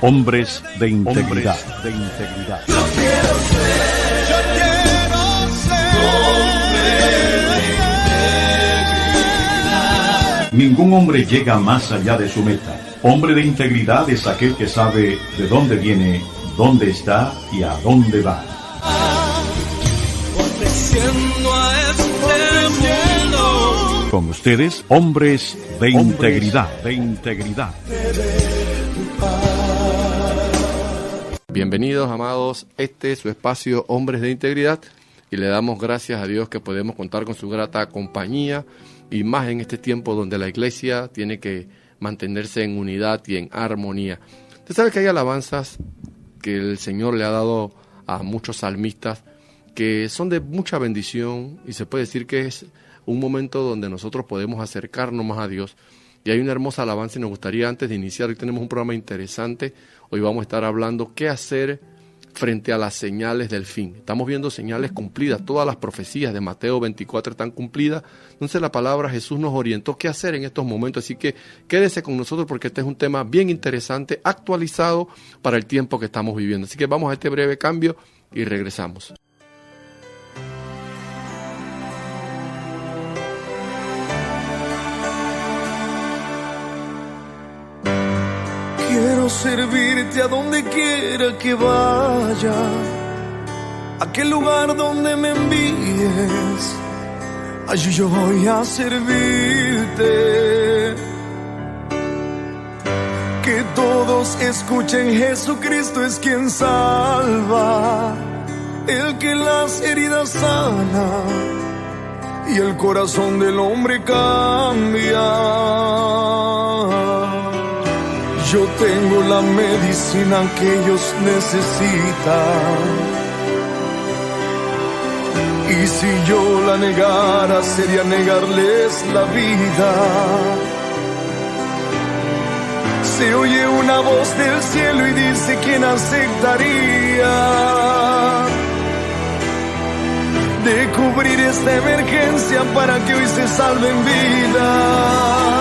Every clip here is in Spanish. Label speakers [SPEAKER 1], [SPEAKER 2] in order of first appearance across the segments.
[SPEAKER 1] Hombres de integridad.
[SPEAKER 2] Yo quiero ser.
[SPEAKER 1] Ningún hombre llega más allá de su meta. Hombre de integridad es aquel que sabe de dónde viene, dónde está y a dónde va.
[SPEAKER 2] Ofreciendo a este mundo.
[SPEAKER 1] Con ustedes, hombres de integridad.
[SPEAKER 3] Bienvenidos, amados. Este es su espacio Hombres de Integridad y le damos gracias a Dios que podemos contar con su grata compañía y más en este tiempo donde la iglesia tiene que mantenerse en unidad y en armonía. Usted sabe que hay alabanzas que el Señor le ha dado a muchos salmistas que son de mucha bendición y se puede decir que es un momento donde nosotros podemos acercarnos más a Dios. Y hay una hermosa alabanza y nos gustaría, antes de iniciar, hoy tenemos un programa interesante. Hoy vamos a estar hablando qué hacer frente a las señales del fin. Estamos viendo señales cumplidas, todas las profecías de Mateo 24 están cumplidas. Entonces la palabra Jesús nos orientó qué hacer en estos momentos. Así que quédese con nosotros porque este es un tema bien interesante, actualizado para el tiempo que estamos viviendo. Así que vamos a este breve cambio y regresamos.
[SPEAKER 2] Quiero servirte a donde quiera que vaya, a aquel lugar donde me envíes, allí yo voy a servirte. Que todos escuchen, Jesucristo es quien salva, el que las heridas sana y el corazón del hombre cambia. Yo tengo la medicina que ellos necesitan, y si yo la negara sería negarles la vida. Se oye una voz del cielo y dice: ¿quién aceptaría de cubrir esta emergencia para que hoy se salven vidas?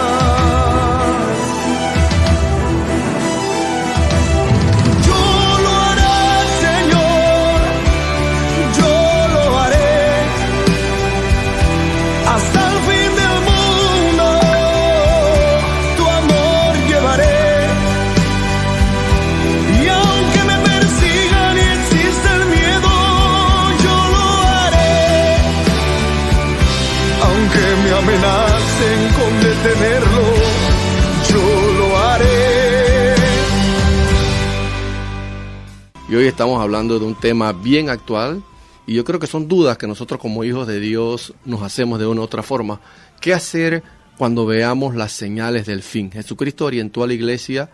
[SPEAKER 2] Hasta el fin del mundo, tu amor llevaré. Y aunque me persigan y exista el miedo, yo lo haré. Aunque me amenacen con detenerlo, yo lo haré.
[SPEAKER 3] Y hoy estamos hablando de un tema bien actual. Y yo creo que son dudas que nosotros como hijos de Dios nos hacemos de una u otra forma. ¿Qué hacer cuando veamos las señales del fin? Jesucristo orientó a la iglesia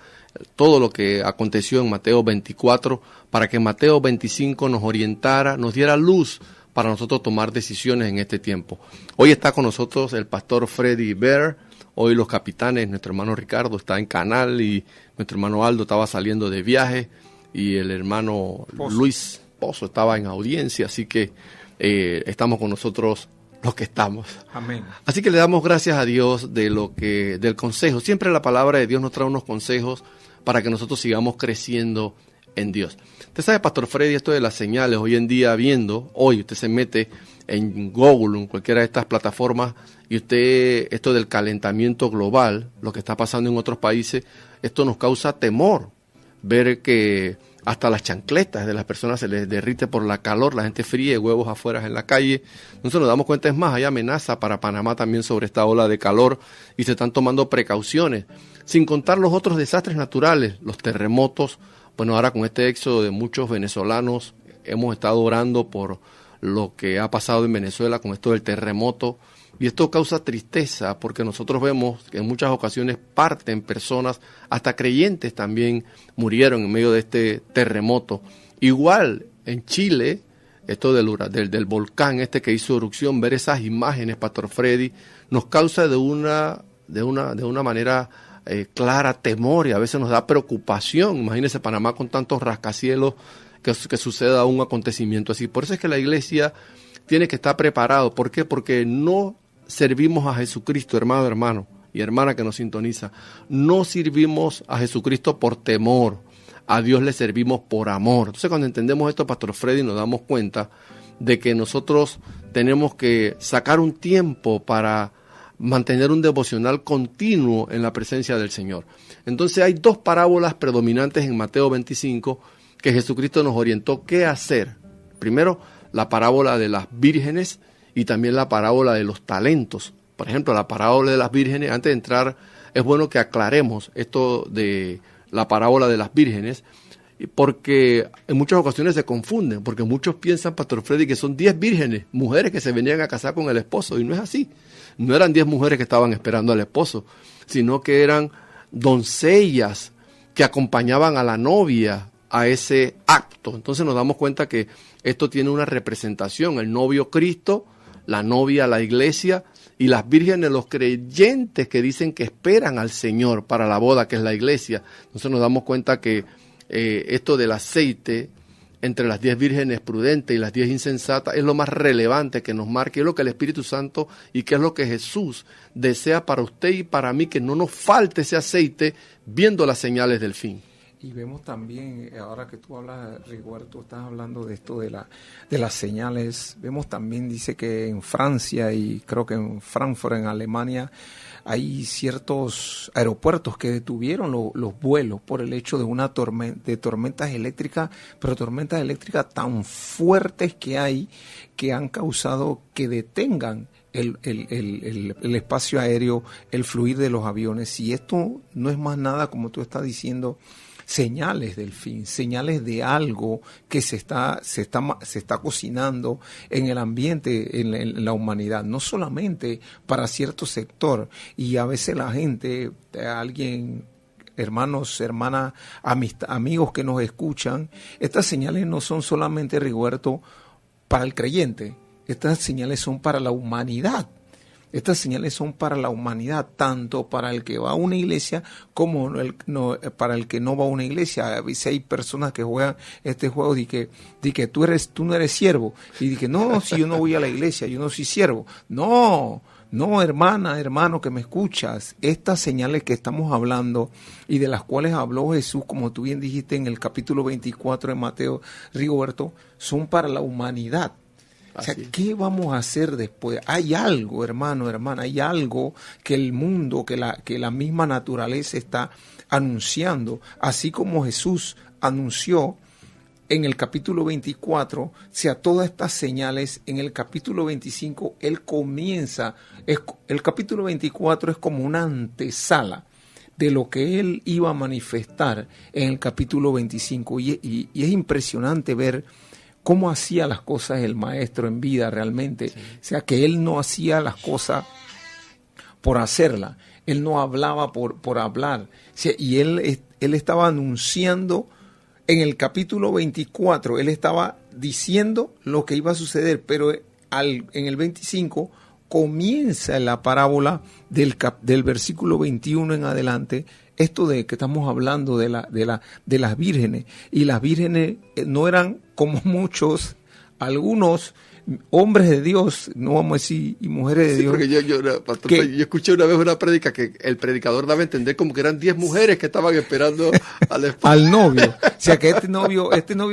[SPEAKER 3] todo lo que aconteció en Mateo 24 para que Mateo 25 nos orientara, nos diera luz para nosotros tomar decisiones en este tiempo. Hoy está con nosotros el pastor Freddy Bear. Hoy los capitanes, nuestro hermano Ricardo está en canal y nuestro hermano Aldo estaba saliendo de viaje y el hermano Luis Pozo estaba en audiencia, así que estamos con nosotros los que estamos.
[SPEAKER 4] Amén.
[SPEAKER 3] Así que le damos gracias a Dios del consejo. Siempre la palabra de Dios nos trae unos consejos para que nosotros sigamos creciendo en Dios. Usted sabe, Pastor Freddy, esto de las señales, hoy en día hoy usted se mete en Google, en cualquiera de estas plataformas, y esto del calentamiento global, lo que está pasando en otros países, esto nos causa temor. Ver que hasta las chancletas de las personas se les derrite por la calor, la gente fríe huevos afuera en la calle. Entonces nos damos cuenta, es más, hay amenaza para Panamá también sobre esta ola de calor y se están tomando precauciones, sin contar los otros desastres naturales, los terremotos. Bueno, ahora con este éxodo de muchos venezolanos, hemos estado orando por lo que ha pasado en Venezuela con esto del terremoto. Y esto causa tristeza porque nosotros vemos que en muchas ocasiones parten personas, hasta creyentes también murieron en medio de este terremoto. Igual en Chile, esto del volcán que hizo erupción, ver esas imágenes, Pastor Freddy, nos causa de una manera clara temor y a veces nos da preocupación. Imagínense Panamá con tantos rascacielos que suceda un acontecimiento así. Por eso es que la iglesia tiene que estar preparado. ¿Por qué? Porque no servimos a Jesucristo, hermano y hermana que nos sintoniza. No servimos a Jesucristo por temor. a Dios le servimos por amor. Entonces cuando entendemos esto, Pastor Freddy, nos damos cuenta de que nosotros tenemos que sacar un tiempo para mantener un devocional continuo en la presencia del Señor. Entonces hay dos parábolas predominantes en Mateo 25 que Jesucristo nos orientó qué hacer. Primero, la parábola de las vírgenes y también la parábola de los talentos. Por ejemplo, la parábola de las vírgenes, antes de entrar, es bueno que aclaremos esto de la parábola de las vírgenes, porque en muchas ocasiones se confunden, porque muchos piensan, Pastor Freddy, que son 10 vírgenes, mujeres que se venían a casar con el esposo, y no es así. No eran 10 mujeres que estaban esperando al esposo, sino que eran doncellas que acompañaban a la novia a ese acto. Entonces nos damos cuenta que esto tiene una representación, el novio Cristo, la novia la iglesia, y las vírgenes los creyentes que dicen que esperan al Señor para la boda, que es la iglesia. Entonces nos damos cuenta que esto del aceite entre las 10 vírgenes prudentes y las 10 insensatas es lo más relevante que nos marca, es lo que el Espíritu Santo y que es lo que Jesús desea para usted y para mí, que no nos falte ese aceite viendo las señales del fin.
[SPEAKER 4] Y vemos también, ahora que tú hablas, Rigoberto, estás hablando de esto de las señales, vemos también, dice que en Francia y creo que en Frankfurt, en Alemania, hay ciertos aeropuertos que detuvieron los vuelos por el hecho de tormentas eléctricas, pero tormentas eléctricas tan fuertes que han causado que detengan el espacio aéreo, el fluir de los aviones. Y esto no es más nada, como tú estás diciendo, señales del fin, señales de algo que se está cocinando en el ambiente, en la humanidad, no solamente para cierto sector. Y a veces la gente, alguien, hermanos, hermanas, amigos que nos escuchan, estas señales no son solamente, Rigoberto, para el creyente, estas señales son para la humanidad. Estas señales son para la humanidad, tanto para el que va a una iglesia como para el que no va a una iglesia. A veces hay personas que juegan este juego de que tú no eres siervo. Y dije, no, si yo no voy a la iglesia, yo no soy siervo. No, hermana, hermano que me escuchas, estas señales que estamos hablando y de las cuales habló Jesús, como tú bien dijiste en el capítulo 24 de Mateo, Rigoberto, son para la humanidad. O sea, ¿qué vamos a hacer después? Hay algo, hermano, hermana, hay algo que el mundo, que la misma naturaleza está anunciando. Así como Jesús anunció en el capítulo 24, o sea, todas estas señales, en el capítulo 25, Él comienza, el capítulo 24 es como una antesala de lo que Él iba a manifestar en el capítulo 25. Y es impresionante ver cómo hacía las cosas el maestro en vida realmente. Sí. O sea, que él no hacía las cosas por hacerlas. Él no hablaba por hablar. O sea, y él estaba anunciando en el capítulo 24, él estaba diciendo lo que iba a suceder, pero en el 25 comienza la parábola del versículo 21 en adelante, esto de que estamos hablando de las vírgenes. Y las vírgenes no eran como muchos, algunos hombres de Dios, no vamos a decir, y mujeres de Dios.
[SPEAKER 3] Porque yo escuché una vez una prédica que el predicador daba a entender como que eran 10 mujeres que estaban esperando
[SPEAKER 4] al novio. O sea, que este novio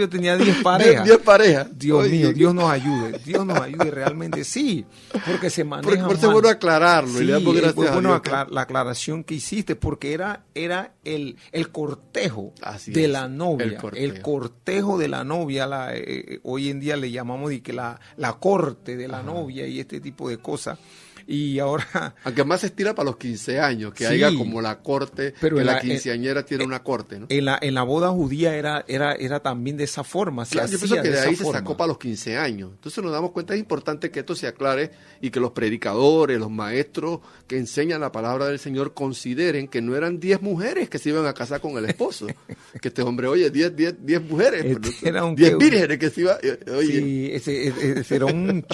[SPEAKER 4] tenía 10 parejas.
[SPEAKER 3] 10 parejas.
[SPEAKER 4] Dios mío, Dios nos ayude realmente, sí, porque se maneja.
[SPEAKER 3] Por eso es bueno aclararlo.
[SPEAKER 4] Sí, es bueno la aclaración que hiciste, porque era el cortejo de la novia. El cortejo de la novia, hoy en día le llamamos de que la corte de la novia y este tipo de cosas. Y ahora...
[SPEAKER 3] Aunque más se estira para los 15 años, que haya como la corte, pero que la quinceañera tiene una corte, ¿no?
[SPEAKER 4] En la boda judía era también de esa forma.
[SPEAKER 3] Claro, yo pienso que de ahí se sacó para los 15 años. Entonces nos damos cuenta, es importante que esto se aclare y que los predicadores, los maestros que enseñan la palabra del Señor consideren que no eran 10 mujeres que se iban a casar con el esposo. Que este hombre, oye, 10 mujeres, 10 vírgenes que se iban... Oye.
[SPEAKER 4] Sí, ese era un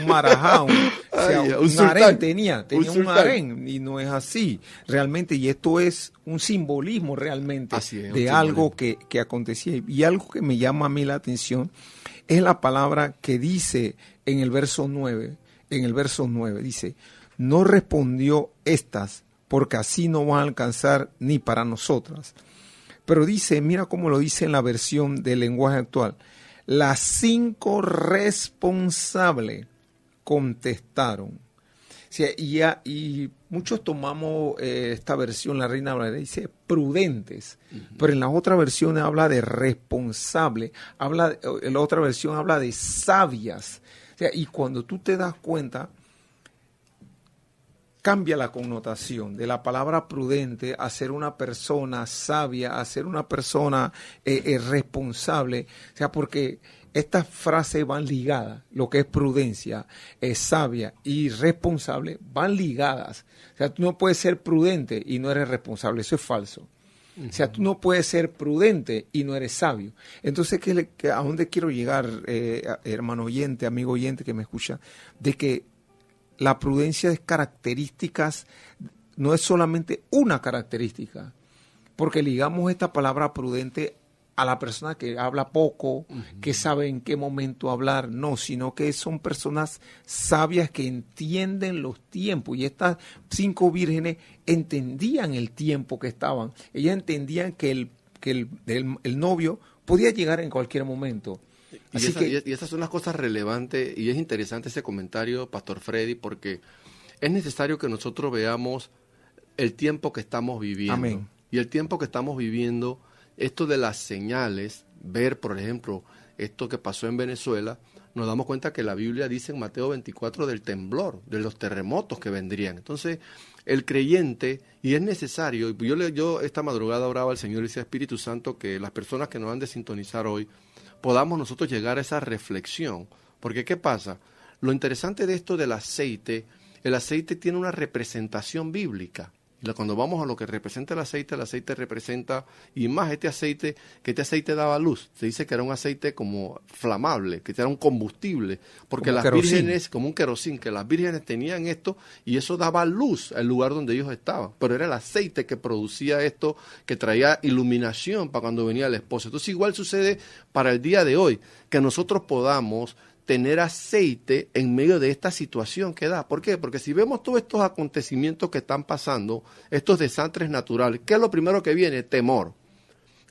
[SPEAKER 4] marajá, un harén tenía un harén, y no es así realmente, y esto es un simbolismo realmente de algo que acontecía. Y algo que me llama a mí la atención es la palabra que dice en el verso 9, dice, no respondió estas, porque así no van a alcanzar ni para nosotras. Pero dice, mira cómo lo dice en la versión del lenguaje actual. Las 5 responsables contestaron. Sí, y muchos tomamos esta versión, la Reina Valera dice prudentes, pero en la otra versión habla de responsable, en la otra versión habla de sabias. O sea, y cuando tú te das cuenta, cambia la connotación de la palabra prudente a ser una persona sabia, a ser una persona responsable. O sea, porque estas frases van ligadas, lo que es prudencia, sabia y responsable, van ligadas. O sea, tú no puedes ser prudente y no eres responsable, eso es falso. O sea, tú no puedes ser prudente y no eres sabio. Entonces, ¿a dónde quiero llegar, hermano oyente, amigo oyente que me escucha? De que la prudencia es características, no es solamente una característica, porque ligamos esta palabra prudente a la persona que habla poco, que sabe en qué momento hablar, no, sino que son personas sabias que entienden los tiempos. Y estas 5 vírgenes entendían el tiempo que estaban. Ellas entendían que el novio podía llegar en cualquier momento.
[SPEAKER 3] Y esas son las cosas relevantes, y es interesante ese comentario, Pastor Freddy, porque es necesario que nosotros veamos el tiempo que estamos viviendo.
[SPEAKER 4] Amén.
[SPEAKER 3] Y el tiempo que estamos viviendo, esto de las señales, ver, por ejemplo, esto que pasó en Venezuela, nos damos cuenta que la Biblia dice en Mateo 24 del temblor, de los terremotos que vendrían. Entonces, el creyente, y es necesario, yo esta madrugada oraba al Señor y decía, Espíritu Santo, que las personas que nos han de sintonizar hoy, podamos nosotros llegar a esa reflexión. Porque, ¿qué pasa? Lo interesante de esto del aceite, el aceite tiene una representación bíblica. Cuando vamos a lo que representa el aceite representa, y más este aceite daba luz. Se dice que era un aceite como flamable, que era un combustible, porque
[SPEAKER 4] como
[SPEAKER 3] las
[SPEAKER 4] querosín.
[SPEAKER 3] vírgenes, como un querosín, que las vírgenes tenían esto, y eso daba luz al lugar donde ellos estaban. Pero era el aceite que producía esto, que traía iluminación para cuando venía el esposo. Entonces igual sucede para el día de hoy, que nosotros podamos tener aceite en medio de esta situación que da. ¿Por qué? Porque si vemos todos estos acontecimientos que están pasando, estos desastres naturales, ¿qué es lo primero que viene? Temor.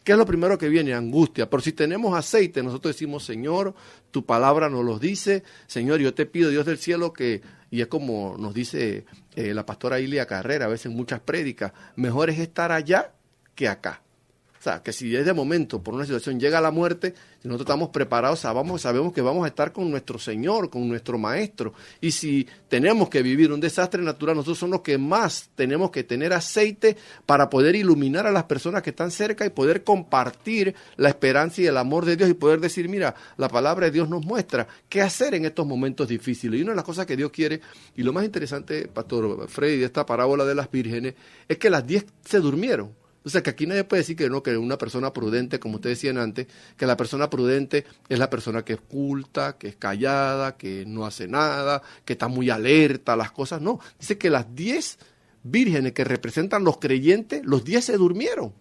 [SPEAKER 3] ¿Qué es lo primero que viene? Angustia. Pero si tenemos aceite, nosotros decimos, Señor, tu palabra nos lo dice. Señor, yo te pido, Dios del cielo, que, y es como nos dice la pastora Ilia Carrera, a veces en muchas prédicas, mejor es estar allá que acá. O sea, que si es de momento, por una situación, llega la muerte, si nosotros estamos preparados, sabemos que vamos a estar con nuestro Señor, con nuestro Maestro. Y si tenemos que vivir un desastre natural, nosotros somos los que más tenemos que tener aceite para poder iluminar a las personas que están cerca y poder compartir la esperanza y el amor de Dios y poder decir, mira, la palabra de Dios nos muestra qué hacer en estos momentos difíciles. Y una de las cosas que Dios quiere, y lo más interesante, Pastor Freddy, de esta parábola de las vírgenes, es que las 10 se durmieron. O sea, que aquí nadie puede decir que no, que una persona prudente, como ustedes decían antes, que la persona prudente es la persona que es culta, que es callada, que no hace nada, que está muy alerta a las cosas. No, dice que las 10 vírgenes que representan los creyentes, los 10 se durmieron.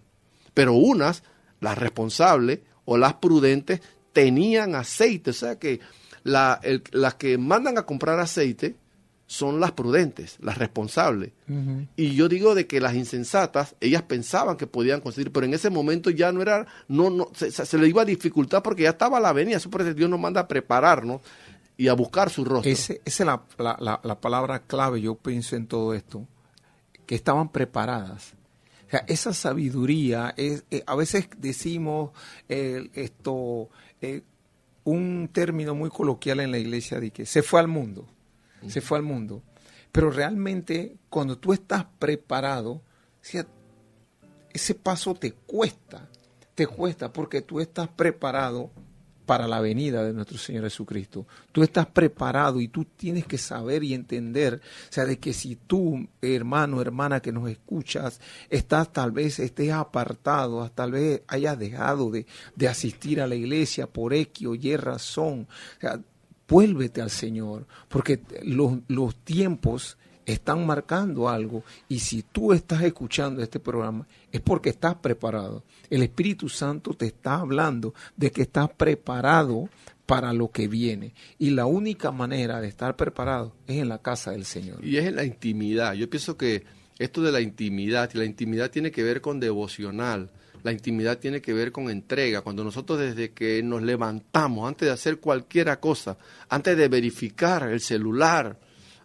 [SPEAKER 3] Pero unas, las responsables o las prudentes, tenían aceite. O sea que las que mandan a comprar aceite son las prudentes, las responsables. Uh-huh. Y yo digo de que las insensatas, ellas pensaban que podían conseguir, pero en ese momento ya no era, se le iba a dificultar porque ya estaba la venida. Eso por eso Dios nos manda a prepararnos y a buscar su rostro.
[SPEAKER 4] Esa es la palabra clave, yo pienso en todo esto, que estaban preparadas. O sea, esa sabiduría, a veces decimos un término muy coloquial en la iglesia de que se fue al mundo. Se fue al mundo. Pero realmente, cuando tú estás preparado, ese paso te cuesta porque tú estás preparado para la venida de nuestro Señor Jesucristo. Tú estás preparado y tú tienes que saber y entender, o sea, de que si tú, hermano, hermana que nos escuchas, tal vez estés apartado, tal vez hayas dejado de asistir a la iglesia por X o Y razón, o sea, vuélvete al Señor, porque los tiempos están marcando algo, y si tú estás escuchando este programa es porque estás preparado. El Espíritu Santo te está hablando de que estás preparado para lo que viene, y la única manera de estar preparado es en la casa del Señor.
[SPEAKER 3] Y es en la intimidad. Yo pienso que esto de la intimidad tiene que ver con devocional. La intimidad tiene que ver con entrega. Cuando nosotros desde que nos levantamos, antes de hacer cualquier cosa, antes de verificar el celular,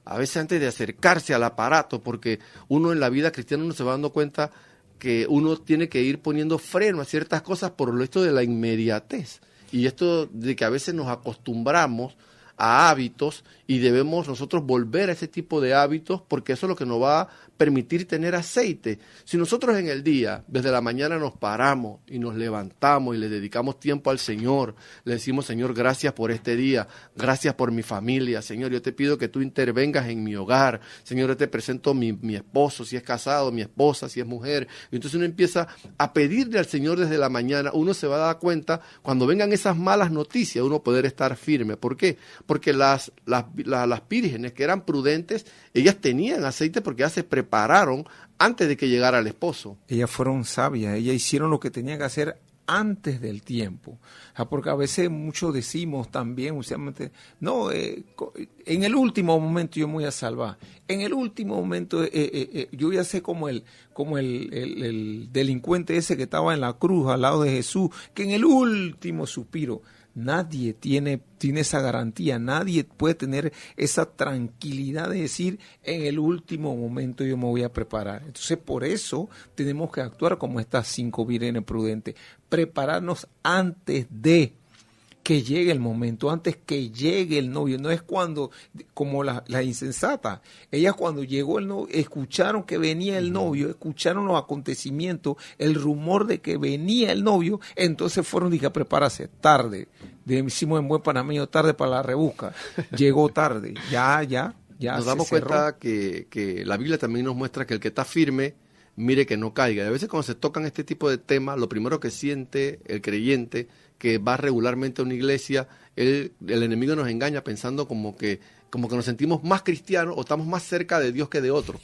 [SPEAKER 3] a veces antes de acercarse al aparato, porque uno en la vida cristiana uno se va dando cuenta que uno tiene que ir poniendo freno a ciertas cosas por esto de la inmediatez. Y esto de que a veces nos acostumbramos a hábitos y debemos nosotros volver a ese tipo de hábitos porque eso es lo que nos va a permitir tener aceite. Si nosotros en el día, desde la mañana nos paramos y nos levantamos y le dedicamos tiempo al Señor, le decimos, Señor, gracias por este día, gracias por mi familia, Señor, yo te pido que tú intervengas en mi hogar, Señor, yo te presento mi esposo, si es casado, mi esposa, si es mujer. Y entonces uno empieza a pedirle al Señor desde la mañana, uno se va a dar cuenta, cuando vengan esas malas noticias, uno poder estar firme. ¿Por qué? Porque las vírgenes que eran prudentes, ellas tenían aceite porque ya se prepararon antes de que llegara el esposo.
[SPEAKER 4] Ellas fueron sabias, ellas hicieron lo que tenían que hacer antes del tiempo. Porque a veces muchos decimos también, usualmente, no, en el último momento yo me voy a salvar. En el último momento yo voy a ser como el delincuente ese que estaba en la cruz al lado de Jesús, que en el último suspiro. Nadie tiene esa garantía, nadie puede tener esa tranquilidad de decir en el último momento yo me voy a preparar. Entonces por eso tenemos que actuar como estas 5 vírgenes prudentes, prepararnos antes de que llegue el momento, antes que llegue el novio. No es cuando, como la insensata, ellas cuando llegó el novio, escucharon que venía el novio, escucharon los acontecimientos, el rumor de que venía el novio, entonces fueron a prepararse tarde. Decimos en buen panameño, tarde para la rebusca. Llegó tarde, ya.
[SPEAKER 3] Nos damos cuenta que la Biblia también nos muestra que el que está firme, mire que no caiga. Y a veces cuando se tocan este tipo de temas, lo primero que siente el creyente que va regularmente a una iglesia, el enemigo nos engaña pensando como que nos sentimos más cristianos o estamos más cerca de Dios que de otros.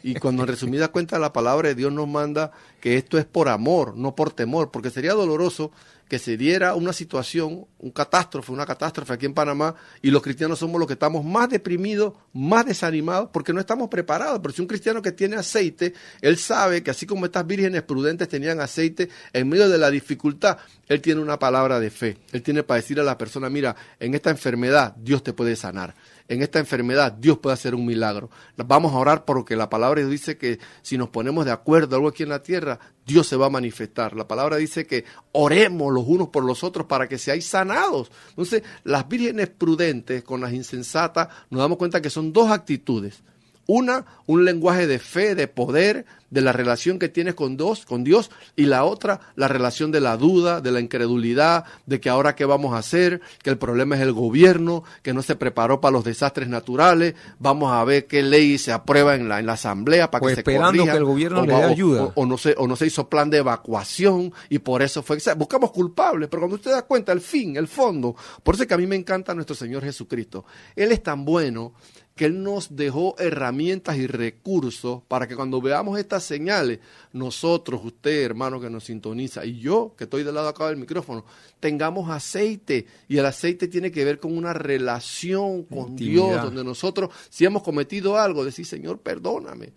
[SPEAKER 3] Y cuando en resumida cuenta la palabra de Dios nos manda que esto es por amor, no por temor, porque sería doloroso que se diera una situación, una catástrofe aquí en Panamá, y los cristianos somos los que estamos más deprimidos, más desanimados, porque no estamos preparados. Pero si un cristiano que tiene aceite, él sabe que así como estas vírgenes prudentes tenían aceite, en medio de la dificultad, él tiene una palabra de fe. Él tiene para decirle a la persona, mira, en esta enfermedad Dios te puede sanar. En esta enfermedad Dios puede hacer un milagro. Vamos a orar porque la palabra dice que si nos ponemos de acuerdo algo aquí en la tierra, Dios se va a manifestar. La palabra dice que oremos los unos por los otros para que seáis sanados. Entonces, las vírgenes prudentes con las insensatas nos damos cuenta que son 2 actitudes. Una, un lenguaje de fe, de poder, de la relación que tienes con Dios, y la otra, la relación de la duda, de la incredulidad, de que ahora qué vamos a hacer, que el problema es el gobierno, que no se preparó para los desastres naturales, vamos a ver qué ley se aprueba en la asamblea para que se corrija.
[SPEAKER 4] Esperando que el gobierno le dé ayuda.
[SPEAKER 3] O no se hizo plan de evacuación y por eso fue. O sea, buscamos culpables, pero cuando usted da cuenta, el fin, el fondo. Por eso es que a mí me encanta nuestro Señor Jesucristo. Él es tan bueno que Él nos dejó herramientas y recursos para que cuando veamos estas señales, nosotros, usted, hermano que nos sintoniza, y yo, que estoy del lado acá del micrófono, tengamos aceite. Y el aceite tiene que ver con una relación con Dios, donde nosotros, si hemos cometido algo, decir, Señor, perdóname.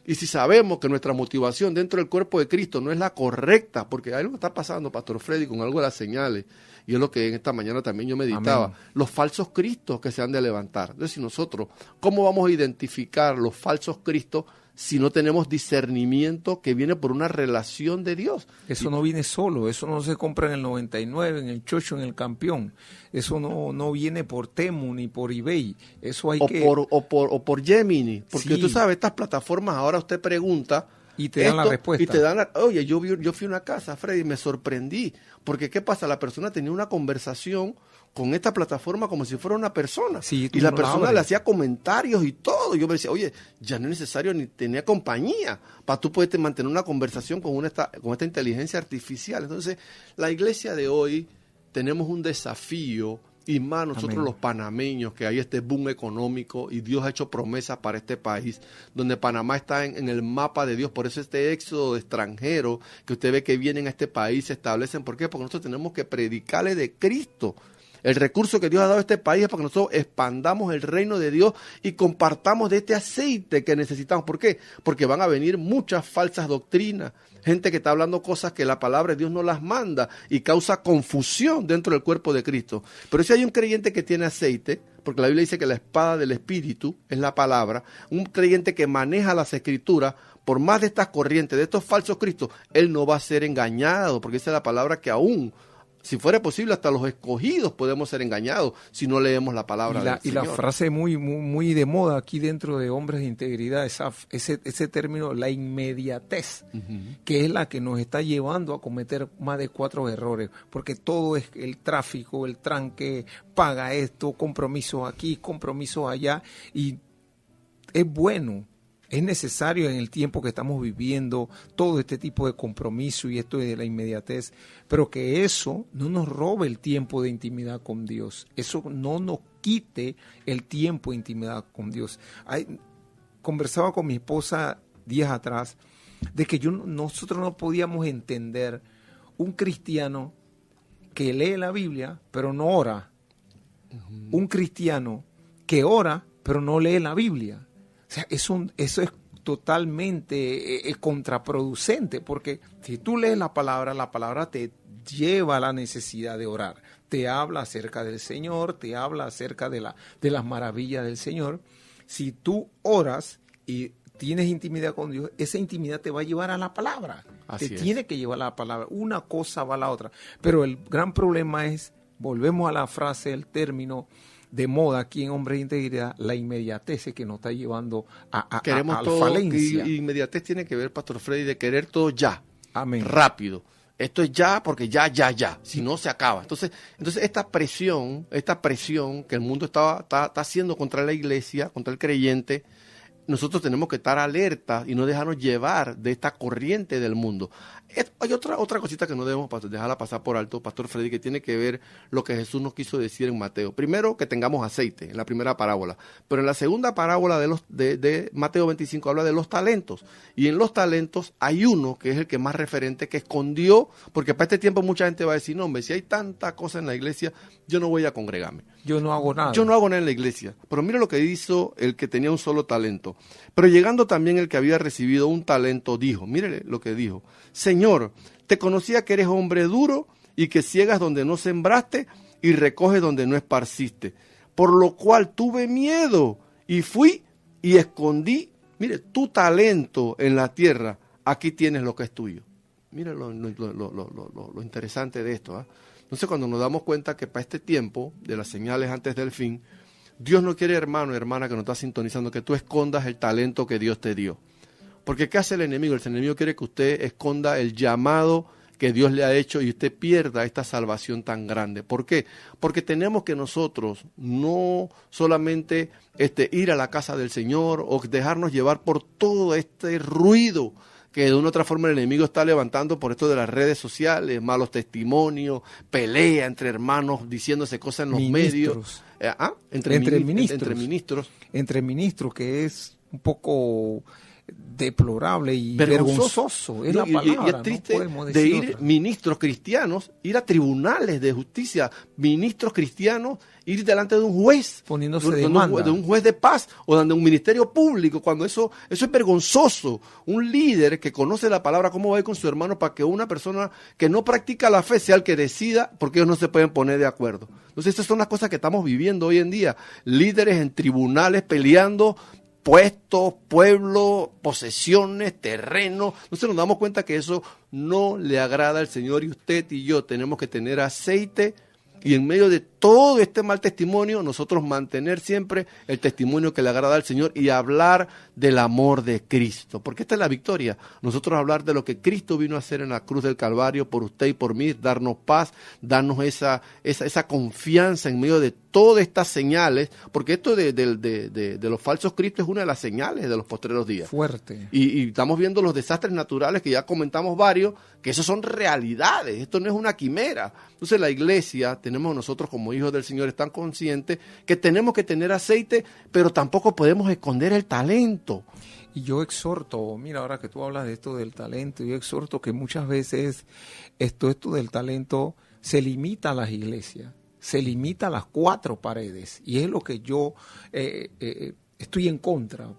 [SPEAKER 3] Y si sabemos que nuestra motivación dentro del cuerpo de Cristo no es la correcta, porque algo está pasando, Pastor Freddy, con algo de las señales, y es lo que en esta mañana también yo meditaba, Amén. Los falsos cristos que se han de levantar. Entonces, si nosotros, ¿cómo vamos a identificar los falsos cristos si no tenemos discernimiento que viene por una relación de Dios?
[SPEAKER 4] Eso no viene solo, eso no se compra en el 99, en el Chocho, en el Campeón. Eso no viene por Temu ni por eBay. Eso hay
[SPEAKER 3] o por Gemini, porque sí. Tú sabes, estas plataformas ahora usted pregunta
[SPEAKER 4] y te dan la respuesta.
[SPEAKER 3] Y te dan oye, yo fui a una casa, Freddy, y me sorprendí, porque ¿qué pasa? La persona tenía una conversación con esta plataforma como si fuera una persona. Sí, y la persona le hacía comentarios y todo. Yo me decía, oye, ya no es necesario ni tener compañía para tú poder mantener una conversación con esta inteligencia artificial. Entonces, la iglesia de hoy tenemos un desafío, y más nosotros Amén. Los panameños, que hay este boom económico y Dios ha hecho promesas para este país, donde Panamá está en el mapa de Dios. Por eso este éxodo de extranjeros que usted ve que vienen a este país se establecen. ¿Por qué? Porque nosotros tenemos que predicarle de Cristo. El recurso que Dios ha dado a este país es para que nosotros expandamos el reino de Dios y compartamos de este aceite que necesitamos. ¿Por qué? Porque van a venir muchas falsas doctrinas, gente que está hablando cosas que la palabra de Dios no las manda y causa confusión dentro del cuerpo de Cristo. Pero si hay un creyente que tiene aceite, porque la Biblia dice que la espada del Espíritu es la palabra, un creyente que maneja las Escrituras, por más de estas corrientes, de estos falsos cristos, él no va a ser engañado, porque esa es la palabra que aún, si fuera posible, hasta los escogidos podemos ser engañados si no leemos la palabra del Señor.
[SPEAKER 4] Y la frase muy de moda aquí dentro de Hombres de Integridad, ese término, la inmediatez, que es la que nos está llevando a cometer más de 4 errores, porque todo es el tráfico, el tranque, paga esto, compromisos aquí, compromisos allá, y es bueno. Es necesario en el tiempo que estamos viviendo todo este tipo de compromiso y esto de la inmediatez, pero que eso no nos robe el tiempo de intimidad con Dios. Eso no nos quite el tiempo de intimidad con Dios. Conversaba con mi esposa días atrás de que nosotros no podíamos entender un cristiano que lee la Biblia pero no ora. Un cristiano que ora pero no lee la Biblia. O sea, eso es totalmente contraproducente, porque si tú lees la palabra te lleva a la necesidad de orar. Te habla acerca del Señor, te habla acerca de las maravillas del Señor. Si tú oras y tienes intimidad con Dios, esa intimidad te va a llevar a la palabra. Tiene que llevar a la palabra. Una cosa va a la otra. Pero el gran problema es, volvemos a la frase, el término de moda aquí en Hombres de Integridad, la inmediatez que nos está llevando a
[SPEAKER 3] todo,
[SPEAKER 4] falencia.
[SPEAKER 3] Y inmediatez tiene que ver, Pastor Freddy, de querer todo ya,
[SPEAKER 4] amén,
[SPEAKER 3] rápido. Esto es ya porque ya, si no se acaba. Entonces esta presión que el mundo está haciendo contra la iglesia, contra el creyente, nosotros tenemos que estar alertas y no dejarnos llevar de esta corriente del mundo. Hay otra cosita que no debemos dejarla pasar por alto, Pastor Freddy, que tiene que ver lo que Jesús nos quiso decir en Mateo. Primero, que tengamos aceite, en la primera parábola. Pero en la segunda parábola de Mateo 25 habla de los talentos. Y en los talentos hay uno que es el que más referente, que escondió, porque para este tiempo mucha gente va a decir, no, hombre, si hay tanta cosa en la iglesia, yo no voy a congregarme.
[SPEAKER 4] Yo no hago nada.
[SPEAKER 3] Yo no hago nada en la iglesia. Pero mira lo que hizo el que tenía un solo talento. Pero llegando también el que había recibido un talento, dijo, mire lo que dijo: Señor, te conocía que eres hombre duro y que ciegas donde no sembraste y recoges donde no esparciste. Por lo cual tuve miedo y fui y escondí, mire, tu talento en la tierra. Aquí tienes lo que es tuyo. Mire lo interesante de esto, ¿eh? Entonces, cuando nos damos cuenta que para este tiempo de las señales antes del fin, Dios no quiere, hermano y hermana que nos está sintonizando, que tú escondas el talento que Dios te dio. Porque ¿qué hace el enemigo? El enemigo quiere que usted esconda el llamado que Dios le ha hecho y usted pierda esta salvación tan grande. ¿Por qué? Porque tenemos que nosotros no solamente ir a la casa del Señor o dejarnos llevar por todo este ruido que de una u otra forma el enemigo está levantando por esto de las redes sociales, malos testimonios, pelea entre hermanos diciéndose cosas en los medios. Entre
[SPEAKER 4] ministros, que es un poco deplorable y vergonzoso. Es la palabra.
[SPEAKER 3] Y es triste de ir ministros cristianos, ir a tribunales de justicia, ministros cristianos, ir delante de un juez,
[SPEAKER 4] poniéndose demanda,
[SPEAKER 3] de un juez de paz o de un ministerio público, cuando eso es vergonzoso. Un líder que conoce la palabra, ¿cómo va a ir con su hermano para que una persona que no practica la fe sea el que decida? Porque ellos no se pueden poner de acuerdo. Entonces, estas son las cosas que estamos viviendo hoy en día. Líderes en tribunales peleando puestos, pueblo, posesiones, terreno. Entonces nos damos cuenta que eso no le agrada al Señor, y usted y yo tenemos que tener aceite y en medio de todo este mal testimonio, nosotros mantener siempre el testimonio que le agrada al Señor y hablar del amor de Cristo. Porque esta es la victoria. Nosotros hablar de lo que Cristo vino a hacer en la cruz del Calvario por usted y por mí, darnos paz, darnos esa confianza en medio de todas estas señales, porque esto de los falsos cristos es una de las señales de los postreros días.
[SPEAKER 4] Fuerte.
[SPEAKER 3] Y estamos viendo los desastres naturales, que ya comentamos varios, que esos son realidades, esto no es una quimera. Entonces la iglesia, tenemos nosotros como hijos del Señor, están conscientes que tenemos que tener aceite, pero tampoco podemos esconder el talento.
[SPEAKER 4] Y yo exhorto, mira, ahora que tú hablas de esto del talento, yo exhorto que muchas veces esto del talento se limita a las iglesias. se limita a las 4 paredes. Y es lo que yo estoy en contra.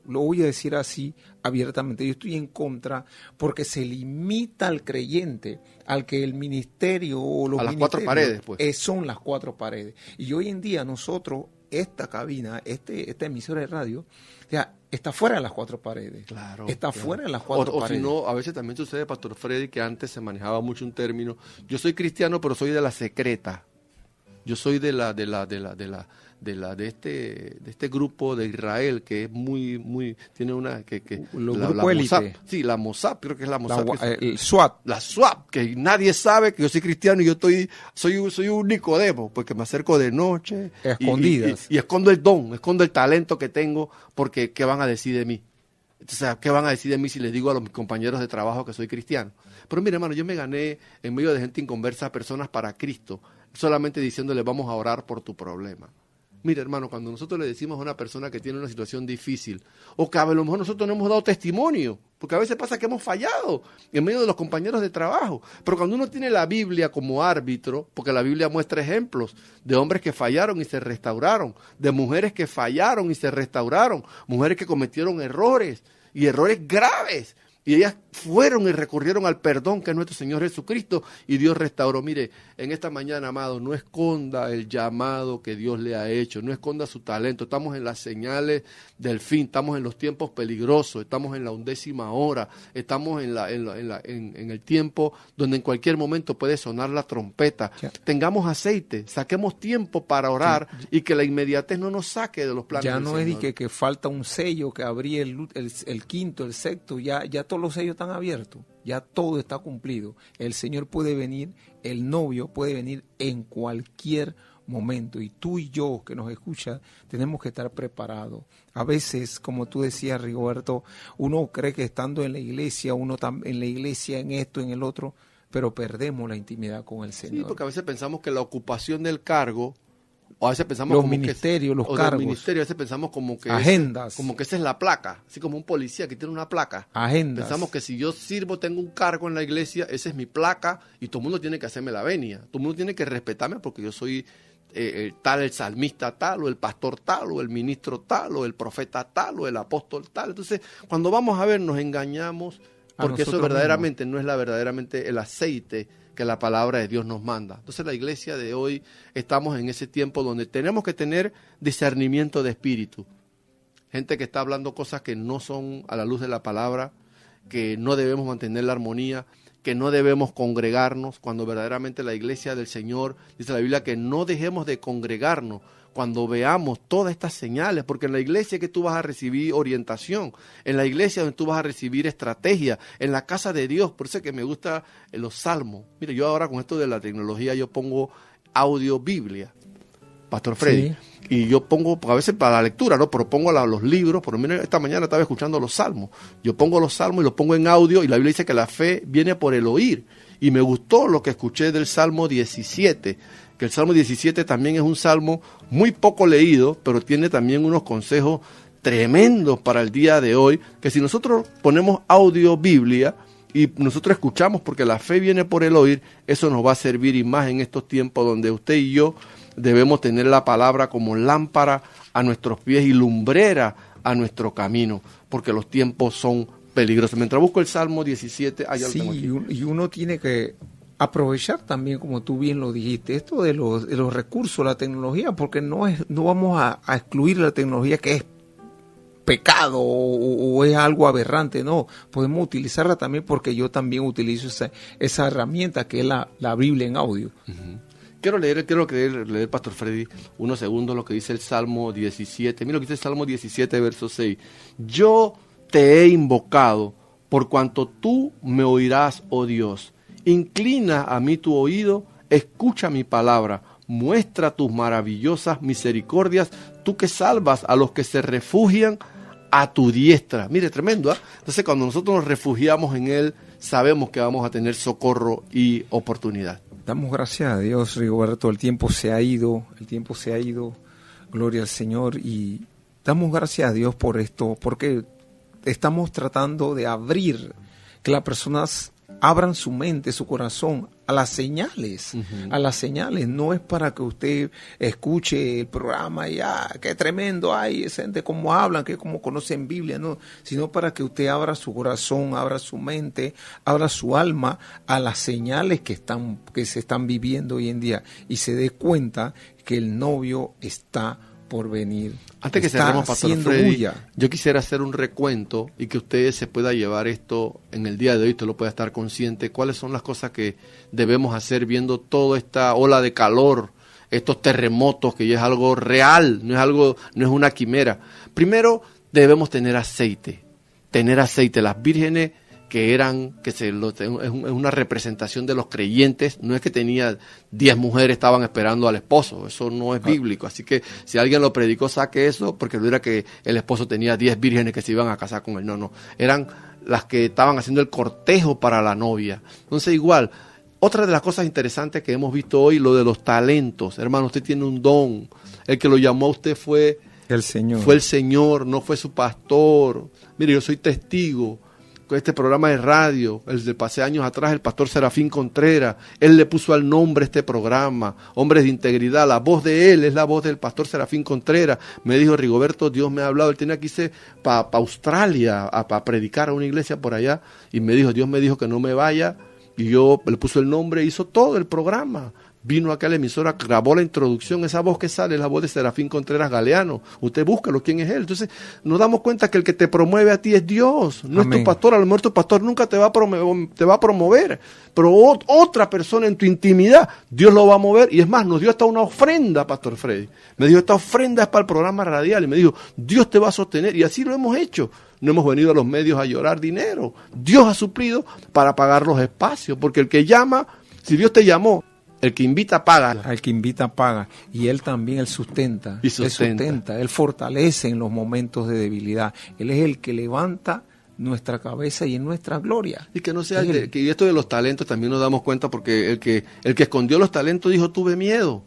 [SPEAKER 4] Lo voy a decir así abiertamente. Yo estoy en contra porque se limita al creyente, al que el ministerio o los
[SPEAKER 3] a las 4 paredes, pues.
[SPEAKER 4] Son las 4 paredes. Y hoy en día nosotros, esta cabina, esta emisora de radio, o sea, está fuera de las 4 paredes.
[SPEAKER 3] Claro.
[SPEAKER 4] Está fuera de las 4 paredes.
[SPEAKER 3] O si no, a veces también sucede, Pastor Freddy, que antes se manejaba mucho un término. Yo soy cristiano, pero soy de la secreta. Yo soy de este grupo de Israel que es muy tiene una la Mossad, sí, la Mossad, creo que es la Mossad,
[SPEAKER 4] el SWAT,
[SPEAKER 3] la SWAT, que nadie sabe que yo soy cristiano y yo soy un Nicodemo, porque me acerco de noche
[SPEAKER 4] escondidas
[SPEAKER 3] y escondo el don, escondo el talento que tengo, porque ¿qué van a decir de mí? Entonces, ¿qué van a decir de mí si les digo a mis compañeros de trabajo que soy cristiano? Pero mire, hermano, yo me gané en medio de gente inconversa personas para Cristo, solamente diciéndole vamos a orar por tu problema. Mire, hermano, cuando nosotros le decimos a una persona que tiene una situación difícil, o que a lo mejor nosotros no hemos dado testimonio, porque a veces pasa que hemos fallado en medio de los compañeros de trabajo, pero cuando uno tiene la Biblia como árbitro, porque la Biblia muestra ejemplos de hombres que fallaron y se restauraron, de mujeres que fallaron y se restauraron, mujeres que cometieron errores y errores graves, y ellas fueron y recurrieron al perdón que es nuestro Señor Jesucristo y Dios restauró. Mire, en esta mañana, amado, no esconda el llamado que Dios le ha hecho, no esconda su talento. Estamos en las señales del fin, estamos en los tiempos peligrosos, estamos en la 11ª hora, estamos en el tiempo donde en cualquier momento puede sonar la trompeta. Ya. Tengamos aceite, saquemos tiempo para orar y que la inmediatez no nos saque de los planes
[SPEAKER 4] ya
[SPEAKER 3] del
[SPEAKER 4] no
[SPEAKER 3] Señor.
[SPEAKER 4] Es que falta un sello que abrí el quinto, el sexto, ya todos los sellos están abiertos, ya todo está cumplido. El Señor puede venir, el novio puede venir en cualquier momento, y tú y yo que nos escuchas tenemos que estar preparados. A veces, como tú decías, Rigoberto, uno cree que estando en la iglesia, en esto, en el otro, pero perdemos la intimidad con el Señor.
[SPEAKER 3] Sí, porque a veces pensamos que la ocupación del cargo, o a veces pensamos
[SPEAKER 4] los
[SPEAKER 3] como
[SPEAKER 4] ministerios,
[SPEAKER 3] que,
[SPEAKER 4] los cargos,
[SPEAKER 3] a veces pensamos como que
[SPEAKER 4] agendas,
[SPEAKER 3] como que esa es la placa, así como un policía que tiene una placa.
[SPEAKER 4] Agendas.
[SPEAKER 3] Pensamos que si yo sirvo, tengo un cargo en la iglesia, esa es mi placa y todo el mundo tiene que hacerme la venia, todo el mundo tiene que respetarme porque yo soy tal, el salmista tal, o el pastor tal, o el ministro tal, o el profeta tal, o el apóstol tal. Entonces, cuando vamos a ver, nos engañamos porque eso verdaderamente no es verdaderamente el aceite que la palabra de Dios nos manda. Entonces la iglesia de hoy estamos en ese tiempo donde tenemos que tener discernimiento de espíritu. Gente que está hablando cosas que no son a la luz de la palabra, que no debemos mantener la armonía, que no debemos congregarnos, cuando verdaderamente la iglesia del Señor, dice la Biblia, que no dejemos de congregarnos cuando veamos todas estas señales, porque en la iglesia que tú vas a recibir orientación, en la iglesia donde tú vas a recibir estrategia, en la casa de Dios. Por eso es que me gusta los salmos. Mire, yo ahora con esto de la tecnología, yo pongo audio Biblia, Pastor Freddy, sí. Y yo pongo, a veces para la lectura, ¿no? Pero pongo los libros, por lo menos esta mañana estaba escuchando los salmos. Yo pongo los salmos y los pongo en audio, y la Biblia dice que la fe viene por el oír. Y me gustó lo que escuché del Salmo 17, que el Salmo 17 también es un salmo muy poco leído, pero tiene también unos consejos tremendos para el día de hoy, que si nosotros ponemos audio Biblia y nosotros escuchamos, porque la fe viene por el oír, eso nos va a servir, y más en estos tiempos donde usted y yo debemos tener la palabra como lámpara a nuestros pies y lumbrera a nuestro camino, porque los tiempos son peligrosos. Mientras busco el Salmo 17,
[SPEAKER 4] sí, y uno tiene que aprovechar también, como tú bien lo dijiste, esto de los recursos, la tecnología, porque no vamos a excluir la tecnología que es pecado o es algo aberrante, no, podemos utilizarla también, porque yo también utilizo esa herramienta que es la Biblia en audio.
[SPEAKER 3] Uh-huh. Quiero leer, Pastor Freddy, unos segundos lo que dice el Salmo 17. Mira lo que dice el Salmo 17, verso 6. Yo te he invocado, por cuanto tú me oirás, oh Dios. Inclina a mí tu oído, escucha mi palabra, muestra tus maravillosas misericordias, tú que salvas a los que se refugian a tu diestra. Mire, tremendo, ¿eh? Entonces, cuando nosotros nos refugiamos en Él, sabemos que vamos a tener socorro y oportunidad.
[SPEAKER 4] Damos gracias a Dios, Rigoberto, el tiempo se ha ido, gloria al Señor, y damos gracias a Dios por esto, porque estamos tratando de abrir, que las personas abran su mente, su corazón a las señales, a las señales. No es para que usted escuche el programa y qué tremendo hay, esa gente cómo hablan, que cómo conocen Biblia, no, sino para que usted abra su corazón, abra su mente, abra su alma a las señales que se están viviendo hoy en día y se dé cuenta que el novio está por venir.
[SPEAKER 3] Antes que cerremos, Pastor Freddy, yo quisiera hacer un recuento y que ustedes se pueda llevar esto en el día de hoy, usted lo pueda estar consciente, cuáles son las cosas que debemos hacer viendo toda esta ola de calor, estos terremotos, que ya es algo real, no es una quimera. Primero, debemos tener aceite. Las vírgenes es una representación de los creyentes, no es que tenía 10 mujeres estaban esperando al esposo, eso no es bíblico, así que si alguien lo predicó, saque eso, porque no era que el esposo tenía 10 vírgenes que se iban a casar con él, no, eran las que estaban haciendo el cortejo para la novia. Entonces igual, otra de las cosas interesantes que hemos visto hoy, lo de los talentos. Hermano, usted tiene un don, el que lo llamó a usted fue el Señor, no fue su pastor. Mire, yo soy testigo. Este programa de radio, el de hace años atrás, el pastor Serafín Contreras, él le puso al nombre a este programa, Hombres de Integridad. La voz de él es la voz del pastor Serafín Contreras. Me dijo, Rigoberto, Dios me ha hablado. Él tenía que irse para Australia a predicar a una iglesia por allá, y me dijo, Dios me dijo que no me vaya, y yo le puso el nombre, hizo todo el programa. Vino acá a la emisora, grabó la introducción, esa voz que sale es la voz de Serafín Contreras Galeano. Usted búscalo, ¿quién es él? Entonces nos damos cuenta que el que te promueve a ti es Dios, no es tu pastor. A lo mejor tu pastor nunca te va a promover, pero otra persona en tu intimidad, Dios lo va a mover. Y es más, nos dio hasta una ofrenda, Pastor Freddy. Me dijo, esta ofrenda es para el programa radial. Y me dijo, Dios te va a sostener. Y así lo hemos hecho. No hemos venido a los medios a llorar dinero. Dios ha suplido para pagar los espacios, porque el que llama, si Dios te llamó, el que invita paga.
[SPEAKER 4] Al que invita paga. Y él también, él sustenta. Él fortalece en los momentos de debilidad. Él es el que levanta nuestra cabeza y en nuestra gloria.
[SPEAKER 3] Y que no sea que esto de los talentos también nos damos cuenta, porque el que escondió los talentos dijo, tuve miedo.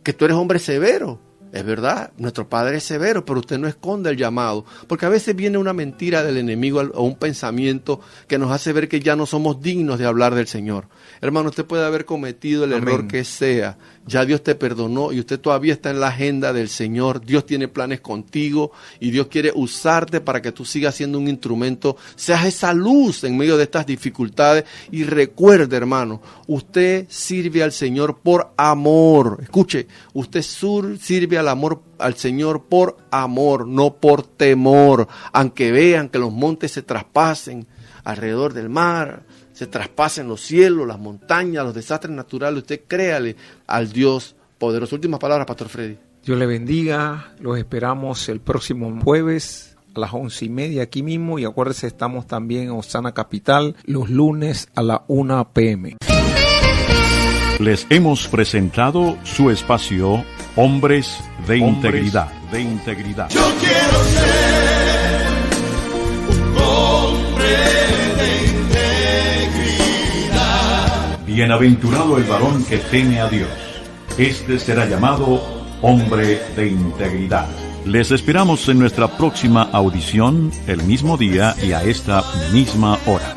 [SPEAKER 3] Que tú eres hombre severo. Es verdad, nuestro Padre es severo, pero usted no esconde el llamado, porque a veces viene una mentira del enemigo o un pensamiento que nos hace ver que ya no somos dignos de hablar del Señor. Hermano, usted puede haber cometido el error que sea, ya Dios te perdonó y usted todavía está en la agenda del Señor. Dios tiene planes contigo y Dios quiere usarte para que tú sigas siendo un instrumento, seas esa luz en medio de estas dificultades. Y recuerde, hermano, usted sirve al Señor por amor. Escuche, usted sirve al Señor por amor, no por temor. Aunque vean que los montes se traspasen alrededor del mar, se traspasen los cielos, las montañas, los desastres naturales, usted créale al Dios poderoso. Últimas palabras, Pastor Freddy.
[SPEAKER 4] Dios le bendiga, los esperamos el próximo jueves a las 11:30 aquí mismo, y acuérdense, estamos también en Osana Capital los lunes a la 1 p.m.
[SPEAKER 1] Les hemos presentado su espacio Hombres de Integridad.
[SPEAKER 2] Yo quiero ser un hombre de integridad.
[SPEAKER 1] Bienaventurado el varón que teme a Dios. Este será llamado hombre de integridad. Les esperamos en nuestra próxima audición, el mismo día y a esta misma hora.